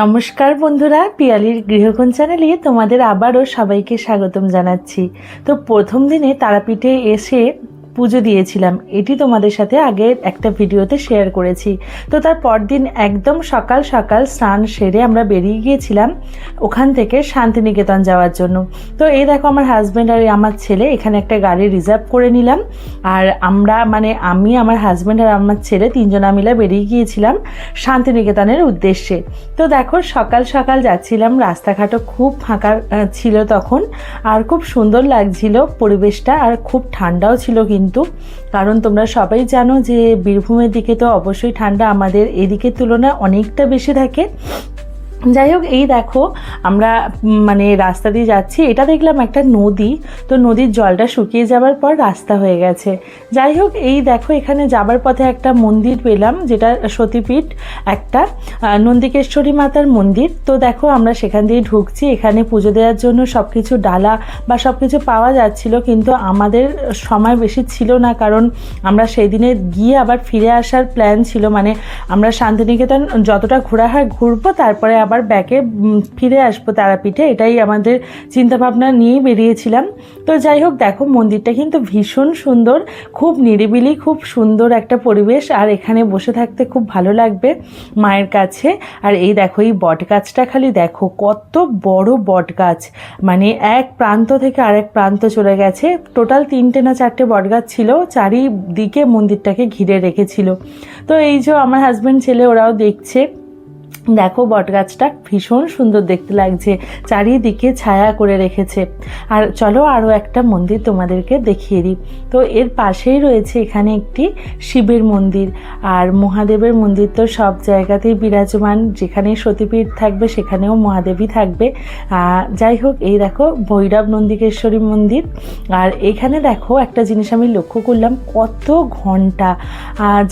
নমস্কার বন্ধুরা, পিয়ালির গৃহকোণ চ্যানেলে তোমাদের আবারও সবাইকে স্বাগতম জানাচ্ছি। তো প্রথম দিনে তারাপীঠে এসে পুজো দিয়েছিলাম, এটি তোমাদের সাথে আগের একটা ভিডিওতে শেয়ার করেছি। তো তার পরদিন একদম সকাল সকাল স্নান সেরে আমরা বেরিয়ে গিয়েছিলাম ওখান থেকে শান্তিনিকেতন যাওয়ার জন্য। তো এই দেখো আমার হাজব্যান্ড আর আমার ছেলে এখানে একটা গাড়ি রিজার্ভ করে নিলাম, আর আমরা আমি আমার হাজব্যান্ড আর আমার ছেলে তিনজনা মিলে বেরিয়ে গিয়েছিলাম শান্তিনিকেতনের উদ্দেশ্যে। তো দেখো সকাল সকাল যাচ্ছিলাম, রাস্তাঘাটও খুব ফাঁকা ছিল তখন, আর খুব সুন্দর লাগছিল পরিবেশটা, আর খুব ঠান্ডাও ছিল কিন্তু, কারণ তোমরা সবাই জানো যে বীরভূমের দিকে তো অবশ্যই ঠান্ডা আমাদের এদিকের তুলনায় অনেকটা বেশি থাকে। যাই হোক, এই দেখো আমরা রাস্তা দিয়ে যাচ্ছি, এটা দেখলাম একটা নদী, তো নদীর জলটা শুকিয়ে যাবার পর রাস্তা হয়ে গেছে। যাই হোক, এই দেখো এখানে যাবার পথে একটা মন্দির পেলাম, যেটা সতীপীঠ, একটা নন্দিকেশ্বরী মাতার মন্দির। তো দেখো আমরা সেখান দিয়ে ঢুকছি, এখানে পুজো দেওয়ার জন্য সব কিছু ডালা বা সব কিছু পাওয়া যাচ্ছিল, কিন্তু আমাদের সময় বেশি ছিল না, কারণ আমরা সেই দিনে গিয়ে আবার ফিরে আসার প্ল্যান ছিল, আমরা শান্তিনিকেতন যতটা ঘোরা হয় ঘুরবো, তারপরে আবার ব্যাকে ফিরে আসবো তারাপীঠে, এটাই আমাদের চিন্তাভাবনা নিয়েই বেরিয়েছিলাম। তো যাই হোক, দেখো মন্দিরটা কিন্তু ভীষণ সুন্দর, খুব নিরিবিলি, খুব সুন্দর একটা পরিবেশ, আর এখানে বসে থাকতে খুব ভালো লাগবে মায়ের কাছে। আর এই দেখো এই বট গাছটা খালি দেখো কত বড় বট গাছ, এক প্রান্ত থেকে আরেক প্রান্ত চলে গেছে। টোটাল 3টে না 4টে বট গাছ ছিল, চারিদিকে মন্দিরটাকে ঘিরে রেখেছিল। তো এই যে আমার হাজব্যান্ড ছেলে ওরাও দেখছে, দেখো বটগাছটা ভীষণ সুন্দর দেখতে লাগছে, চারিদিকে ছায়া করে রেখেছে। আর চলো আরও একটা মন্দির তোমাদেরকে দেখিয়ে দিই। তো এর পাশেই রয়েছে এখানে একটি শিবের মন্দির, আর মহাদেবের মন্দির তো সব জায়গাতেই বিরাজমান, যেখানে সতীপীঠ থাকবে সেখানেও মহাদেবী থাকবে। যাই হোক, এই দেখো ভৈরব নন্দিকেশ্বরী মন্দির। আর এখানে দেখো একটা জিনিস আমি লক্ষ্য করলাম, কত ঘন্টা,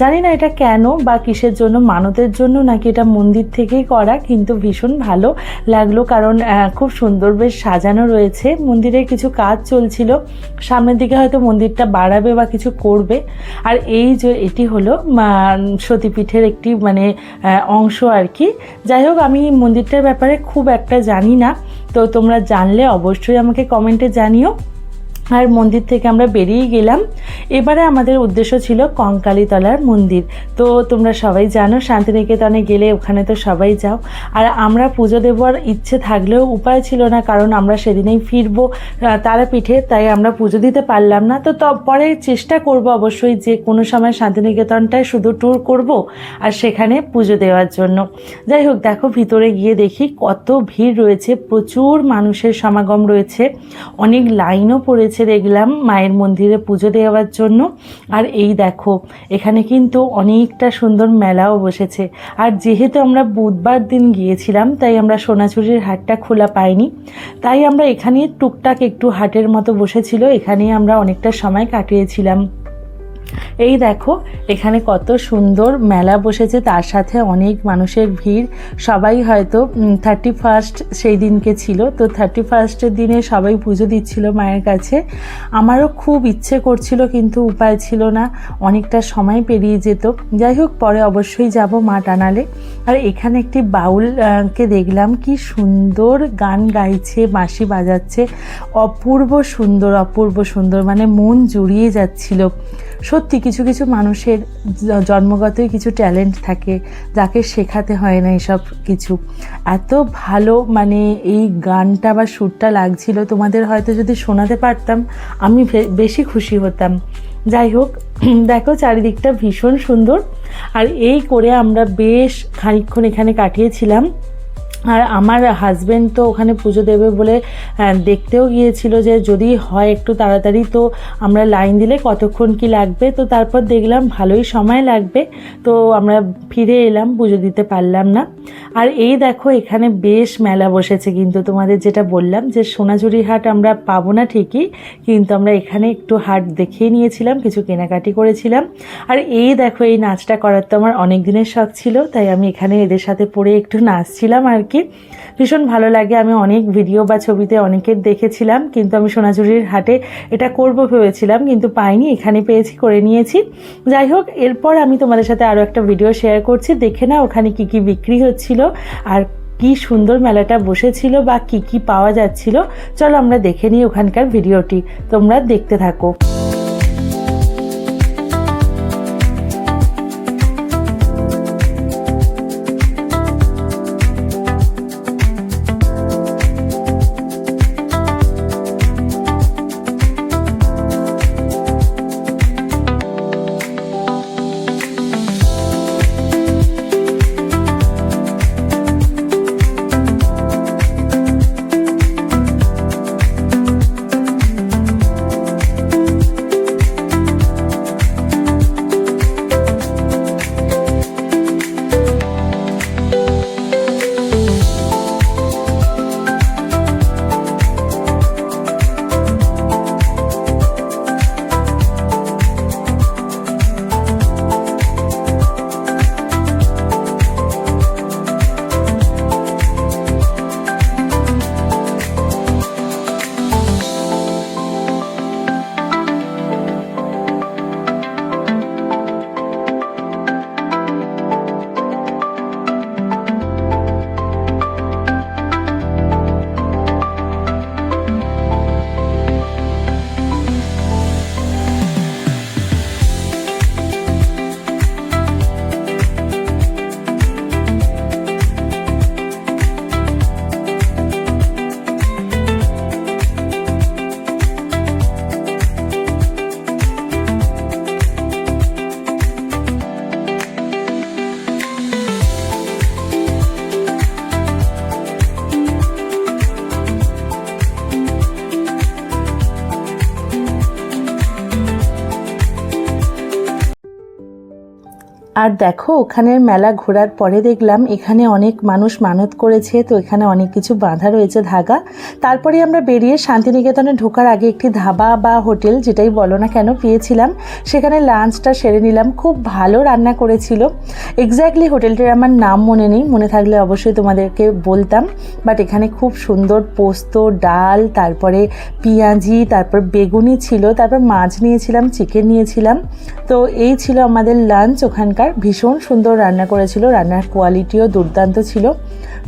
জানি না এটা কেন বা কিসের জন্য, মানতের জন্য নাকি এটা মন্দির থেকেই করা, কিন্তু ভীষণ ভালো লাগলো, কারণ খুব সুন্দর বেশ সাজানো রয়েছে। মন্দিরে কিছু কাজ চলছিল, সামনের দিকে হয়তো মন্দিরটা বাড়াবে বা কিছু করবে। আর এই যে এটি হলো সতীপীঠের একটি অংশ আর কি। যাই হোক, আমি মন্দিরটার ব্যাপারে খুব একটা জানি না, তো তোমরা জানলে অবশ্যই আমাকে কমেন্টে জানিও। আর মন্দির থেকে আমরা বেরিয়ে গেলাম, এবারে আমাদের উদ্দেশ্য ছিল কঙ্কালীতলার মন্দির। তো তোমরা সবাই জানো শান্তিনিকেতনে গেলে ওখানে তো সবাই যাও, আর আমরা পুজো দেওয়ার ইচ্ছে থাকলেও উপায় ছিল না, কারণ আমরা সেদিনেই ফিরবো তারাপীঠে, তাই আমরা পুজো দিতে পারলাম না। তো পরে চেষ্টা করব অবশ্যই যে কোনো সময় শান্তিনিকেতনটায় শুধু ট্যুর করব আর সেখানে পুজো দেওয়ার জন্য। যাই হোক, দেখো ভিতরে গিয়ে দেখি কত ভিড় রয়েছে, প্রচুর মানুষের সমাগম রয়েছে, অনেক লাইনও পড়েছে দেখলাম মায়ের মন্দিরে পুজো দেওয়ার জন্য। আর এই দেখো এখানে কিন্তু অনেকটা সুন্দর মেলাও বসেছে, আর যেহেতু আমরা বুধবার দিন গিয়েছিলাম তাই আমরা সোনাঝুরির হাটটা খোলা পাইনি, তাই আমরা এখানে টুকটাক একটু হাটের মতো বসেছিল, এখানেই আমরা অনেকটা সময় কাটিয়েছিলাম। এই দেখো এখানে কত সুন্দর মেলা বসেছে, তার সাথে অনেক মানুষের ভিড়, সবাই হয়তো 31st সেই দিনকে ছিল, তো 31স্টের দিনে সবাই পুজো দিচ্ছিল মায়ের কাছে। আমারও খুব ইচ্ছে করছিল, কিন্তু উপায় ছিল না, অনেকটা সময় পেরিয়ে যেত। যাই হোক, পরে অবশ্যই যাব মা টানালে। আর এখানে একটি বাউলকে দেখলাম, কি সুন্দর গান গাইছে, বাঁশি বাজাচ্ছে, অপূর্ব সুন্দর অপূর্ব সুন্দর, মন জুড়িয়ে যাচ্ছিল। সত্যি কিছু কিছু মানুষের জন্মগতই কিছু ট্যালেন্ট থাকে, যাকে শেখাতে হয় না এসব কিছু। এত ভালো এই গানটা বা সুরটা লাগছিল, তোমাদের হয়তো যদি শোনাতে পারতাম আমি বেশি খুশি হতাম। যাই হোক, দেখো চারিদিকটা ভীষণ সুন্দর, আর এই করে আমরা বেশ খানিকক্ষণ এখানে কাটিয়েছিলাম। আর আমার হাজব্যান্ড তো ওখানে পুজো দেবে বলে দেখতেও গিয়েছিল যে যদি হয় একটু তাড়াতাড়ি, তো আমরা লাইন দিলে কতক্ষণ কি লাগবে। তো তারপর দেখলাম ভালোই সময় লাগবে, তো আমরা ফিরে এলাম, পুজো দিতে পারলাম না। আর এই দেখো এখানে বেশ মেলা বসেছে, কিন্তু তোমাদের যেটা বললাম যে সোনাঝুরি হাট আমরা পাবো না ঠিকই, কিন্তু আমরা এখানে একটু হাট দেখিয়ে নিয়েছিলাম, কিছু কেনাকাটি করেছিলাম। আর এই দেখো এই নাচটা করার তো আমার অনেক দিনের শখ ছিল, তাই আমি এখানে এদের সাথে পড়ে একটু নাচছিলাম আর কি, ভীষণ ভালো লাগে। আমি অনেক ভিডিও বা ছবিতে অনেকের দেখেছিলাম, কিন্তু আমি সোনাঝুরির হাটে এটা করব ভেবেছিলাম, কিন্তু পাইনি, এখানে পেয়েছি, করে নিয়েছি। যাই হোক, এরপর আমি তোমাদের সাথে আরও একটা ভিডিও শেয়ার করছি, দেখে না ওখানে কি কি বিক্রি হচ্ছিল আর কি সুন্দর মেলাটা বসেছিল বা কি কি পাওয়া যাচ্ছিল, চলো আমরা দেখে নিই ওখানকার ভিডিওটি, তোমরা দেখতে থাকো। আর দেখো ওখানের মেলা ঘোরার পরে দেখলাম এখানে অনেক মানুষ মানত করেছে, তো এখানে অনেক কিছু বাঁধা রয়েছে ধাগা। তারপরে আমরা বেরিয়ে শান্তিনিকেতনে ঢোকার আগে একটি ধাবা বা হোটেল যেটাই বলো না কেন পেয়েছিলাম, সেখানে লাঞ্চটা সেরে নিলাম। খুব ভালো রান্না করেছিল। এক্স্যাক্টলি হোটেলটির আমার নাম মনে নেই, মনে থাকলে অবশ্যই তোমাদেরকে বলতাম। বাট এখানে খুব সুন্দর পোস্ত, ডাল, তারপরে পেঁয়াজি, তারপর বেগুনি ছিল, তারপর মাছ নিয়েছিলাম, চিকেন নিয়েছিলাম। তো এই ছিল আমাদের লাঞ্চ ওখানকার। ভীষণ সুন্দর রান্না করেছিল, রান্নার কোয়ালিটিও দুর্দান্ত ছিল,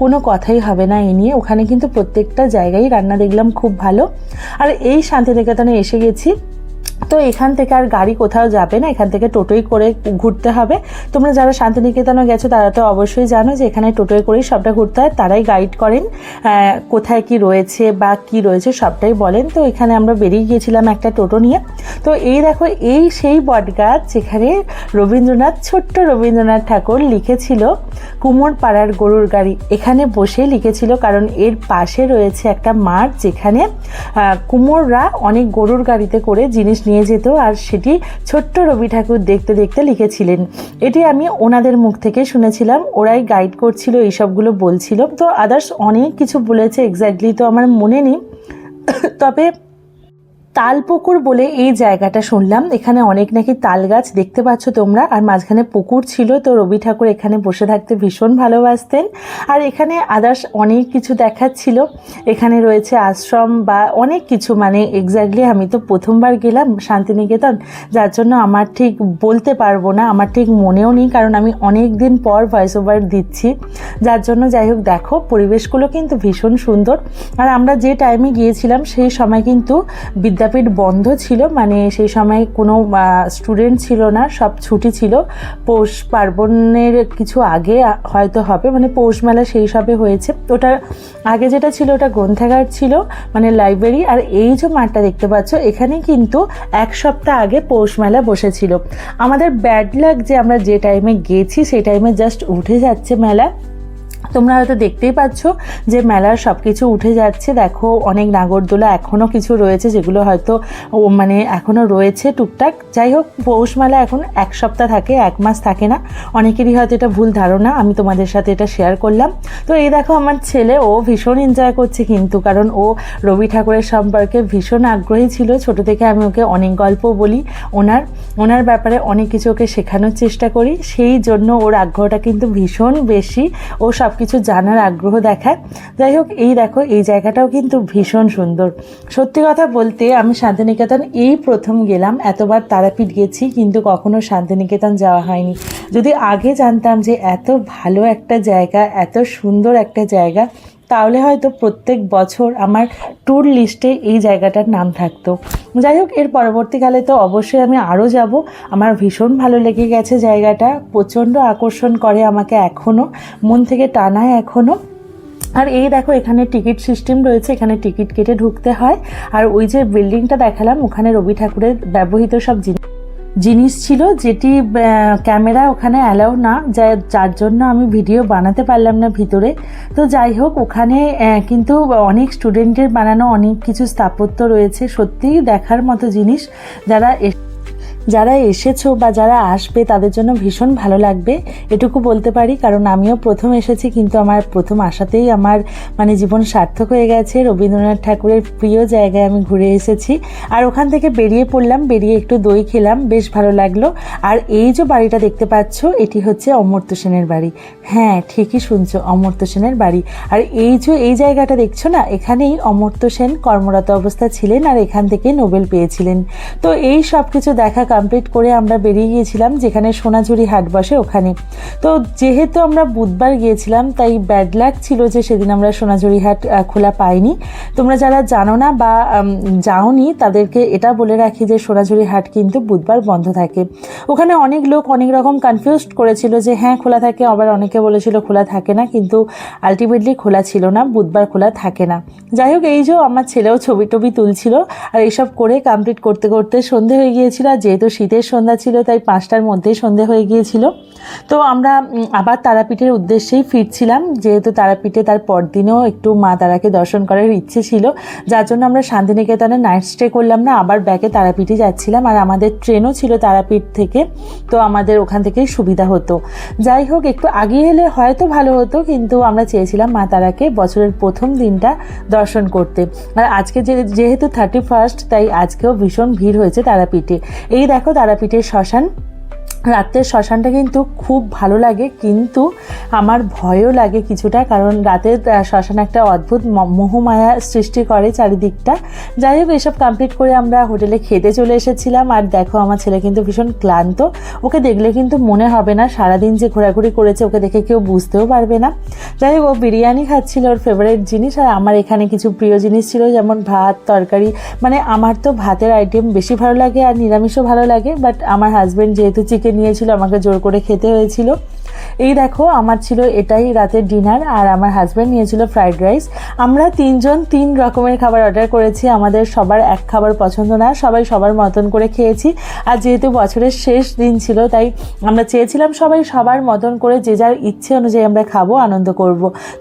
কোনো কথাই হবে না এ নিয়ে। ওখানে কিন্তু প্রত্যেকটা জায়গায় রান্না দেখলাম খুব ভালো। আর এই শান্তিনিকেতনে এসে গেছি, তো এখান থেকে আর গাড়ি কোথাও যাবে না, এখান থেকে টোটোই করে ঘুরতে হবে। তোমরা যারা শান্তিনিকেতনে গেছো তারা তো অবশ্যই জানো যে এখানে টোটোই করেই সবটা ঘুরতে হয়, তারাই গাইড করেন কোথায় কি রয়েছে বা কি রয়েছে সবটাই বলেন। তো এখানে আমরা বেরিয়ে গিয়েছিলাম একটা টোটো নিয়ে। তো এই দেখো এই সেই বটগাছ যেখানে রবীন্দ্রনাথ, ছোট্ট রবীন্দ্রনাথ ঠাকুর লিখেছিল কুমোর পাড়ার গরুর গাড়ি, এখানে বসে লিখেছিল, কারণ এর পাশে রয়েছে একটা মাঠ যেখানে কুমোররা অনেক গরুর গাড়িতে করে জিনিস নিয়ে যেত, আর সেটি ছোট্ট রবি ঠাকুর দেখতে দেখতে লিখেছিলেন। এটি আমি ওনাদের মুখ থেকে শুনেছিলাম, ওরাই গাইড করছিল, এইসবগুলো বলছিল। তো আদার্স অনেক কিছু বলেছে, এক্স্যাক্টলি তো আমার মনে নেই। তবে তালপুকুর বলে এই জায়গাটা শুনলাম, এখানে অনেক নাকি তাল গাছ দেখতে পাচ্ছ তোমরা, আর মাঝখানে পুকুর ছিল। তো রবি ঠাকুর এখানে বসে থাকতে ভীষণ ভালোবাসতেন। আর এখানে আদার্স অনেক কিছু দেখাচ্ছিল, এখানে রয়েছে আশ্রম বা অনেক কিছু, মানে এক্স্যাক্টলি আমি তো প্রথমবার গেলাম শান্তিনিকেতন, যার জন্য আমার ঠিক বলতে পারবো না, আমার ঠিক মনেও নেই, কারণ আমি অনেক দিন পর ভয়েস ওভার দিচ্ছি, যার জন্য যাই হোক দেখো পরিবেশগুলো কিন্তু ভীষণ সুন্দর। আর আমরা যে টাইমে গিয়েছিলাম সেই সময় কিন্তু বিদ্যাপীঠ বন্ধ ছিল, মানে সেই সময় কোনো স্টুডেন্ট ছিল না, সব ছুটি ছিল। পৌষ পার্বণের কিছু আগে হয়তো হবে, মানে পৌষ মেলা সেই সবে হয়েছে। ওটার আগে যেটা ছিল ওটা গ্রন্থাগার ছিল, মানে লাইব্রেরি। আর এই যে মাঠটা দেখতে পাচ্ছ এখানে কিন্তু এক সপ্তাহ আগে পৌষ মেলা বসেছিল। আমাদের ব্যাড লাক যে আমরা যে টাইমে গেছি সেই টাইমে জাস্ট উঠে যাচ্ছে মেলা। তোমরা হয়তো দেখতেই পাচ্ছ যে মেলার সব কিছু উঠে যাচ্ছে। দেখো অনেক নাগরদোলা এখনও কিছু রয়েছে, যেগুলো হয়তো মানে এখনও রয়েছে টুকটাক। যাই হোক পৌষ মেলা এখন এক সপ্তাহ থাকে, এক মাস থাকে না। অনেকেরই হয়তো এটা ভুল ধারণা, আমি তোমাদের সাথে এটা শেয়ার করলাম। তো এই দেখো আমার ছেলে, ও ভীষণ এনজয় করছে কিন্তু, কারণ ও রবি ঠাকুরের সম্পর্কে ভীষণ আগ্রহী ছিল। ছোট থেকে আমি ওকে অনেক গল্প বলি, ওনার ব্যাপারে অনেক কিছু ওকে শেখানোর চেষ্টা করি, সেই জন্য ওর আগ্রহটা কিন্তু ভীষণ বেশি, ও সব কিছু জানার আগ্রহ দেখায়। যাই হোক, এই দেখো এই জায়গাটাও কিন্তু ভীষণ সুন্দর। সত্যি কথা বলতে আমি শান্তিনিকেতন এই প্রথম গেলাম, এতবার তারাপীঠ গেছি কিন্তু কখনো শান্তিনিকেতন যাওয়া হয়নি। যদি আগে জানতাম যে এত ভালো একটা জায়গা, এত সুন্দর একটা জায়গা, তাহলে হয়তো প্রত্যেক বছর আমার ট্যুর লিস্টে এই জায়গাটার নাম থাকতো। যাই হোক, এর পরবর্তীকালে তো অবশ্যই আমি আরও যাব। আমার ভীষণ ভালো লেগে গেছে জায়গাটা, প্রচণ্ড আকর্ষণ করে আমাকে এখনও, মন থেকে টানায় এখনও। আর এই দেখো এখানে টিকিট সিস্টেম রয়েছে, এখানে টিকিট কেটে ঢুকতে হয়। আর ওই যে বিল্ডিংটা দেখালাম, ওখানে রবি ঠাকুরের ব্যবহৃত সব জিনিস ছিল, যেটি ক্যামেরা ওখানে অ্যালাউ না, যার জন্য আমি ভিডিও বানাতে পারলাম না ভিতরে। তো যাই হোক, ওখানে কিন্তু অনেক স্টুডেন্টের বানানো অনেক কিছু স্থাপত্য রয়েছে, সত্যিই দেখার মতো জিনিস। যারা এসেছো বা যারা আসবে তাদের জন্য ভীষণ ভালো লাগবে, এটুকু বলতে পারি। কারণ আমিও প্রথম এসেছি, কিন্তু আমার প্রথম আসাতেই আমার মানে জীবন সার্থক হয়ে গেছে। রবীন্দ্রনাথ ঠাকুরের প্রিয় জায়গায় আমি ঘুরে এসেছি। আর ওখান থেকে বেরিয়ে পড়লাম, বেরিয়ে একটু দই খেলাম, বেশ ভালো লাগলো। আর এই যে বাড়িটা দেখতে পাচ্ছ, এটি হচ্ছে অমর্ত্য সেনের বাড়ি। হ্যাঁ, ঠিকই শুনছো, অমর্ত্য সেনের বাড়ি। আর এই যে এই জায়গাটা দেখছো না, এখানেই অমর্ত্য সেন কর্মরত অবস্থা ছিলেন আর এখান থেকে নোবেল পেয়েছিলেন। তো এই সব কিছু দেখা কমপ্লিট করে আমরা বেরিয়ে গিয়েছিলাম যেখানে সোনাঝুরি হাট বসে ওখানে। তো যেহেতু আমরা বুধবার গিয়েছিলাম, তাই ব্যাড লাক ছিল যে সেদিন আমরা সোনাঝুরি হাট খোলা পাইনি। তোমরা যারা জানো না বা যাওনি তাদেরকে এটা বলে রাখি যে সোনাঝুরি হাট কিন্তু বুধবার বন্ধ থাকে। ওখানে অনেক লোক অনেক রকম কনফিউজড করেছিল যে হ্যাঁ খোলা থাকে, আবার অনেকে বলেছিল খোলা থাকে না, কিন্তু আলটিমেটলি খোলা ছিল না, বুধবার খোলা থাকে না। যাই হোক, এই যে আমার ছেলেও ছবি টবি তুলছিল, আর এইসব করে কমপ্লিট করতে করতে সন্ধে হয়ে গিয়েছিল। আর যেহেতু শীতের সন্ধ্যা ছিল, তাই 5টার মধ্যেই সন্ধে হয়ে গিয়েছিল। তো আমরা আবার তারাপীঠের উদ্দেশ্যেই ফিরছিলাম, যেহেতু তারাপীঠে তার পরদিনও একটু মা তারাকে দর্শন করার ইচ্ছে ছিল, যার জন্য আমরা শান্তিনিকেতনে নাইট স্টে করলাম না, আবার ব্যাকে তারাপীঠে যাচ্ছিলাম। আর আমাদের ট্রেনও ছিল তারাপীঠ থেকে, তো আমাদের ওখান থেকেই সুবিধা হতো। যাই হোক, একটু আগিয়ে এলে হয়তো ভালো হতো, কিন্তু আমরা চেয়েছিলাম মা তারাকে বছরের প্রথম দিনটা দর্শন করতে। আর আজকে যেহেতু 31st, তাই আজকেও ভীষণ ভিড় হয়েছে তারাপীঠে। এই দেখো তারাপীঠের শ্মশান, রাতের শ্মশানটা কিন্তু খুব ভালো লাগে, কিন্তু আমার ভয়ও লাগে কিছুটা, কারণ রাতের শ্মশান একটা অদ্ভুত মোহমায়া সৃষ্টি করে চারিদিকটা। যাই হোক, এসব কমপ্লিট করে আমরা হোটেলে খেতে চলে এসেছিলাম। আর দেখো আমার ছেলে কিন্তু ভীষণ ক্লান্ত, ওকে দেখলে কিন্তু মনে হবে না সারাদিন যে ঘোরাঘুরি করেছে, ওকে দেখে কেউ বুঝতেও পারবে না। যাই হোক, ও বিরিয়ানি খাচ্ছিল, ওর ফেভারিট জিনিস। আর আমার এখানে কিছু প্রিয় জিনিস ছিল, যেমন ভাত, তরকারি। মানে আমার তো ভাতের আইটেম বেশি ভালো লাগে আর নিরামিষও ভালো লাগে, বাট আমার হাজব্যান্ড যেহেতু চিকেন নিয়েছিল, আমাকে জোর করে খেতে হয়েছিল। এই দেখো আমার ছিল এটাই রাতের ডিনার, আর আমার হাজব্যান্ড নিয়েছিল ফ্রাইড রাইস। আমরা 3 জন 3 রকমের খাবার অর্ডার করেছি, আমাদের সবার এক খাবার পছন্দ না, সবাই সবার মতন করে খেয়েছি। আর যেহেতু বছরের শেষ দিন ছিল, তাই আমরা চেয়েছিলাম সবাই সবার মতন করে যে যার ইচ্ছে অনুযায়ী আমরা খাবো, আনন্দ করব।